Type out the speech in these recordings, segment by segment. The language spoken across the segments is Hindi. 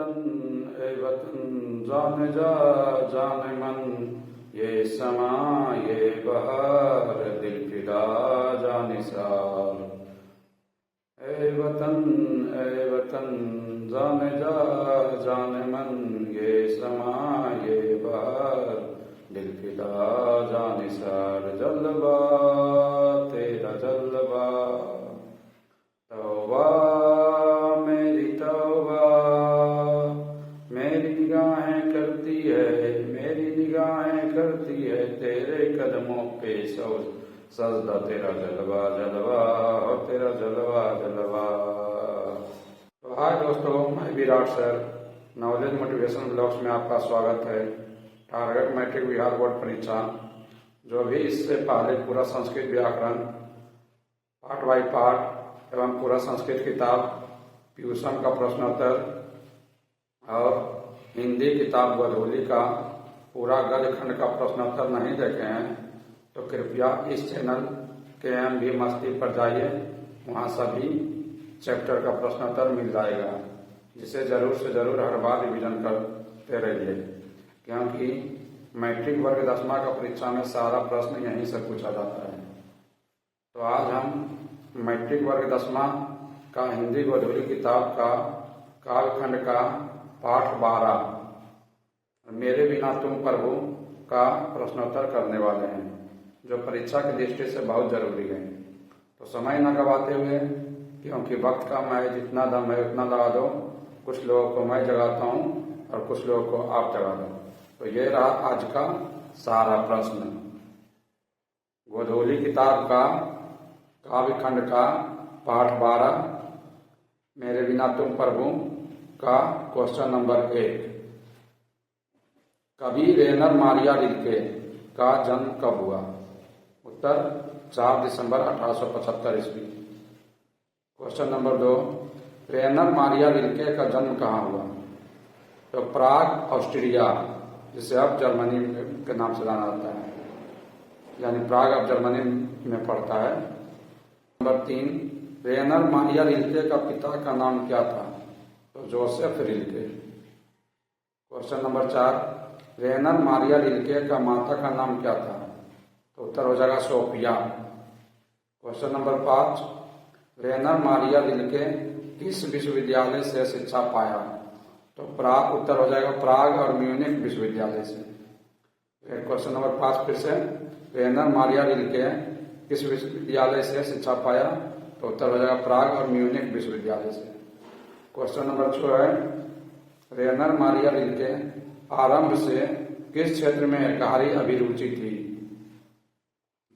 वतन ए वतन जाने जा जाने मन, ये समा ये बहार दिल फिदा जाने सार। ए वतन जाने जा जाने मन, ये समा ये बहार दिल फिदा जाने सार। जलवा तेरा जलवा, तौबा मेरी तौबा, मेरी निगाहें करती है तेरे कदमों पे सजदा। तेरा जलवा जलवा हो, तेरा जलवा जलवा। तो हाय दोस्तों, मैं Virat sir, knowledge motivation blogs में आपका स्वागत है। टारगेट मैट्रिक बिहार बोर्ड परीक्षा, जो भी इससे पहले पूरा संस्कृत व्याकरण पार्ट बाई पार्ट एवं पूरा संस्कृत किताब ट्यूशन का प्रश्नोत्तर और हिंदी किताब गोधूली का पूरा गद्य खंड का प्रश्नोत्तर नहीं देखे हैं तो कृपया इस चैनल KMB मस्ती पर जाइए, वहाँ सभी चैप्टर का प्रश्नोत्तर मिल जाएगा, जिसे जरूर से जरूर हर बार रिवीजन करते रहिए, क्योंकि मैट्रिक वर्ग 10वां का परीक्षा में सारा प्रश्न यहीं से पूछा जाता है। तो आज हम मैट्रिक वर्ग 10वां का हिंदी गोधूली किताब का कालखंड का पाठ 12 मेरे बिना तुम प्रभु का प्रश्नोत्तर करने वाले हैं, जो परीक्षा की दृष्टि से बहुत जरूरी है। तो समय न गवाते हुए, क्योंकि वक्त का मैं जितना दम है उतना लगा दो, कुछ लोगों को मैं जगाता हूँ और कुछ लोगों को आप जगा दो। तो ये रहा आज का सारा प्रश्न। गोधूली किताब का काव्यखंड का पाठ 12 मेरे बिना तुम प्रभु का क्वेश्चन नंबर 1। कवि रेनर मारिया रिल्के का जन्म कब हुआ? उत्तर 4 दिसंबर 1875 ईस्वी। क्वेश्चन नंबर 2, रेनर मारिया रिल्के का जन्म कहाँ हुआ? तो प्राग ऑस्ट्रिया, जिसे अब जर्मनी के नाम से जाना जाता है, यानी प्राग अब जर्मनी में पड़ता है। नंबर 3, रेनर मारिया रिल्के का पिता का नाम क्या था? तो Joseph Rilke. Question number 4, Rainer Maria Rilke का माता का नाम क्या था? तो उत्तर हो जाएगा Sophia. Question number 5, Rainer Maria Rilke किस विश्वविद्यालय से शिक्षा पाया? तो प्राग, उत्तर हो जाएगा प्राग और म्यूनिख विश्वविद्यालय से। क्वेश्चन नंबर 5 फिर से, रेनर मारिया रिल्के किस विश्वविद्यालय से शिक्षा पाया? तो उत्तर हो जाएगा प्राग और म्यूनिख विश्वविद्यालय से। क्वेश्चन नंबर 6 है, रेनर मारिया रिल्के आरंभ से किस क्षेत्र में गहरी अभिरुचि थी?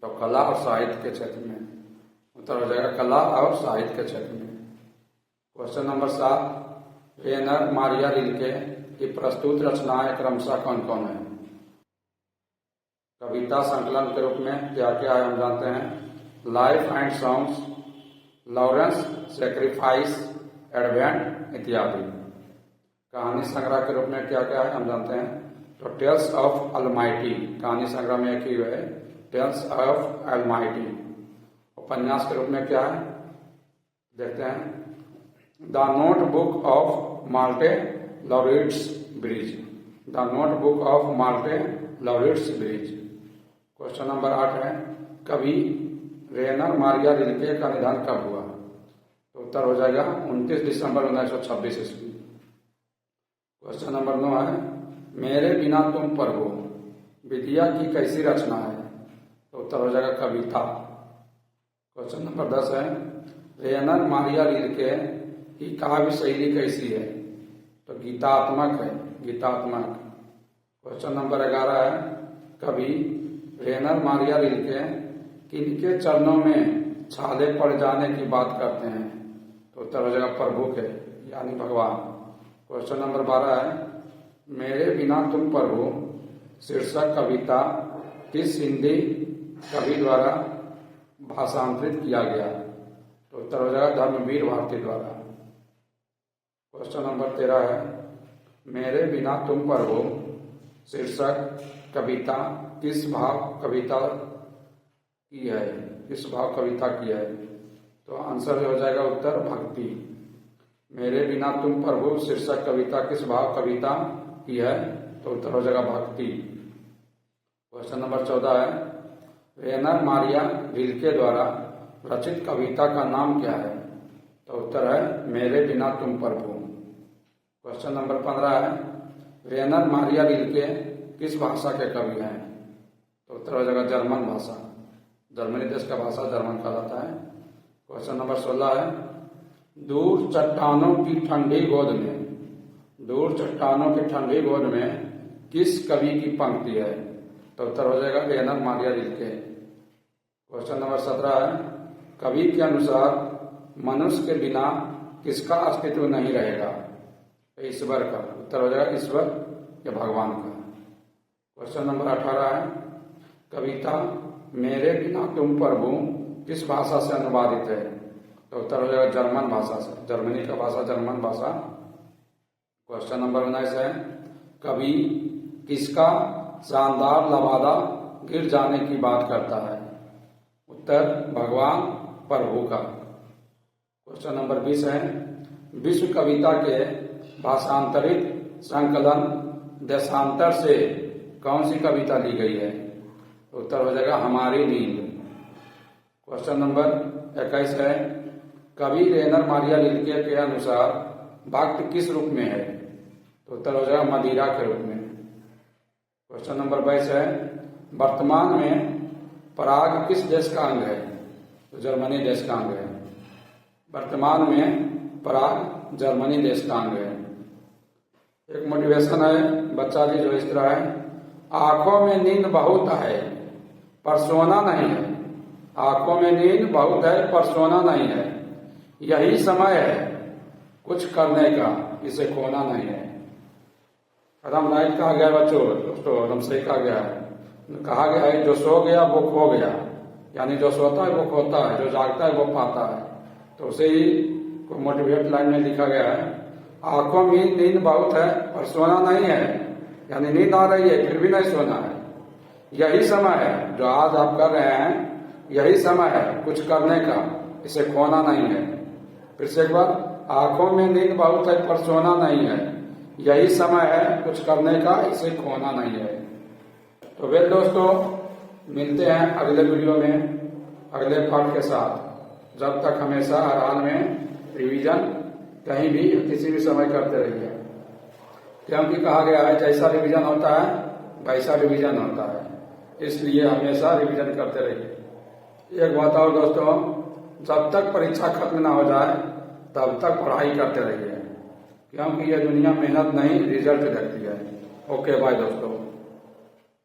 तो कला और साहित्य के क्षेत्र में। उत्तर हो जाएगा कला और साहित्य के क्षेत्र में। क्वेश्चन नंबर 7, रेनर मारिया रिल्के की प्रस्तुत रचनाएं क्रमशः कौन कौन है? कविता संकलन के रूप में क्या क्या है हम जानते हैं। Life and songs, Lawrence sacrifice, advent इत्यादि। कहानी संग्रह के रूप में क्या क्या है हम जानते हैं। तो टेल्स ऑफ अलमाइटी, कहानी संग्रह में एक ही है, टेल्स ऑफ अलमाइटी। उपन्यास के रूप में क्या है देखते हैं। The notebook of Malte Laurids Brigge, the notebook of Malte Laurids Brigge. Question number 8 है, कवि रेनर मारिया रिल्के का निधन कब हुआ? तो उत्तर हो जाएगा 29 दिसंबर 1926 ईस्वी। क्वेश्चन नंबर 9 है, मेरे बिना तुम प्रभु विद्या की कैसी रचना है? तो उत्तर हो जाएगा कविता। क्वेश्चन नंबर 10 है, रेनर मारिया रिल्के की काव्य शैली कैसी है? तो गीतात्मक है, गीतात्मक। क्वेश्चन नंबर 11 है, कवि रेनर मारिया रिल्के किनके चरणों में छाले पड़ जाने की बात करते हैं? तो उत्तर हो जाएगा प्रभु के, यानी भगवान। क्वेश्चन नंबर 12 है, मेरे बिना तुम प्रभु शीर्षक कविता किस हिंदी कवि द्वारा भाषांतरित किया गया? तो उत्तर हो जाएगा धर्मवीर भारती द्वारा। क्वेश्चन नंबर 13 है, मेरे बिना तुम प्रभु शीर्षक कविता किस भाव कविता की है, किस भाव कविता की है? तो आंसर हो जाएगा उत्तर भक्ति। मेरे बिना तुम प्रभु शीर्षक कविता किस भाव कविता की है? तो उत्तर हो जाएगा भक्ति। क्वेश्चन नंबर 14 है, रेनर मारिया रिल्के द्वारा रचित कविता का नाम क्या है? तो उत्तर है मेरे बिना तुम प्रभु। क्वेश्चन नंबर 15 है, रेनर मारिया रिल्के किस भाषा के कवि हैं? तो उत्तर हो जाएगा जर्मन भाषा। जर्मनी देश का भाषा जर्मन कहलाता है। क्वेश्चन नंबर 16 है, दूर चट्टानों की ठंडी गोद में, दूर चट्टानों की ठंडी गोद में किस कवि की पंक्ति है? तो उत्तर हो जाएगा रेनर मारिया रिल्के। क्वेश्चन नंबर 17 है, कवि के अनुसार मनुष्य के बिना किसका अस्तित्व नहीं रहेगा? ईश्वर का। उत्तर हो जाएगा ईश्वर या भगवान का। क्वेश्चन नंबर 18 है, कविता मेरे बिना तुम प्रभु किस भाषा से अनुवादित है? तो उत्तर हो जाएगा जर्मन भाषा से। जर्मनी का भाषा जर्मन भाषा। क्वेश्चन नंबर 19 है, कवि किसका शानदार लबादा गिर जाने की बात करता है? उत्तर भगवान प्रभु का। क्वेश्चन नंबर 20 है, विश्व कविता के भाषांतरित संकलन देशांतर से कौन सी कविता ली गई है? उत्तर हो जाएगा हमारी नींद। क्वेश्चन नंबर 21 है, कवि रेनर मारिया रिल्के के अनुसार भक्त किस रूप में है? तो उत्तर हो जाएगा मदिरा के रूप में। क्वेश्चन नंबर 22 है, वर्तमान में पराग किस देश का अंग है? तो जर्मनी देश का अंग है। वर्तमान में पराग जर्मनी देश का अंग है। एक मोटिवेशन है बच्चा जी जो इस तरह है, आंखों में नींद बहुत है पर सोना नहीं है। आंखों में नींद बहुत है पर सोना नहीं है, यही समय है कुछ करने का, इसे खोना नहीं है। एकदम राइट कहा गया बच्चों, दोस्तों एकदम सही कहा गया है। कहा गया है जो सो गया वो खो गया, यानी जो सोता है वो खोता है, जो जागता है वो पाता है। तो उसे ही मोटिवेट लाइन में लिखा गया है, आंखों में नींद बहुत है और सोना नहीं है, यानी नींद आ रही है फिर भी नहीं सोना है। यही समय है जो आज आप कर रहे हैं, यही समय है कुछ करने का, इसे खोना नहीं है। फिर से एक बार, आंखों में नींद बहुत है पर सोना नहीं है, यही समय है कुछ करने का, इसे खोना नहीं है। तो वे दोस्तों मिलते हैं अगले वीडियो में अगले पाठ के साथ। जब तक हमेशा हर हाल में रिवीजन कहीं भी किसी भी समय करते रहिए, क्योंकि कहा गया है जैसा रिवीजन होता है वैसा रिवीजन होता है, इसलिए हमेशा रिवीजन करते रहिए। एक बात और दोस्तों, जब तक परीक्षा खत्म ना हो जाए तब तक पढ़ाई करते रहिए, क्योंकि ये दुनिया मेहनत नहीं रिजल्ट देखती है। ओके बाय दोस्तों।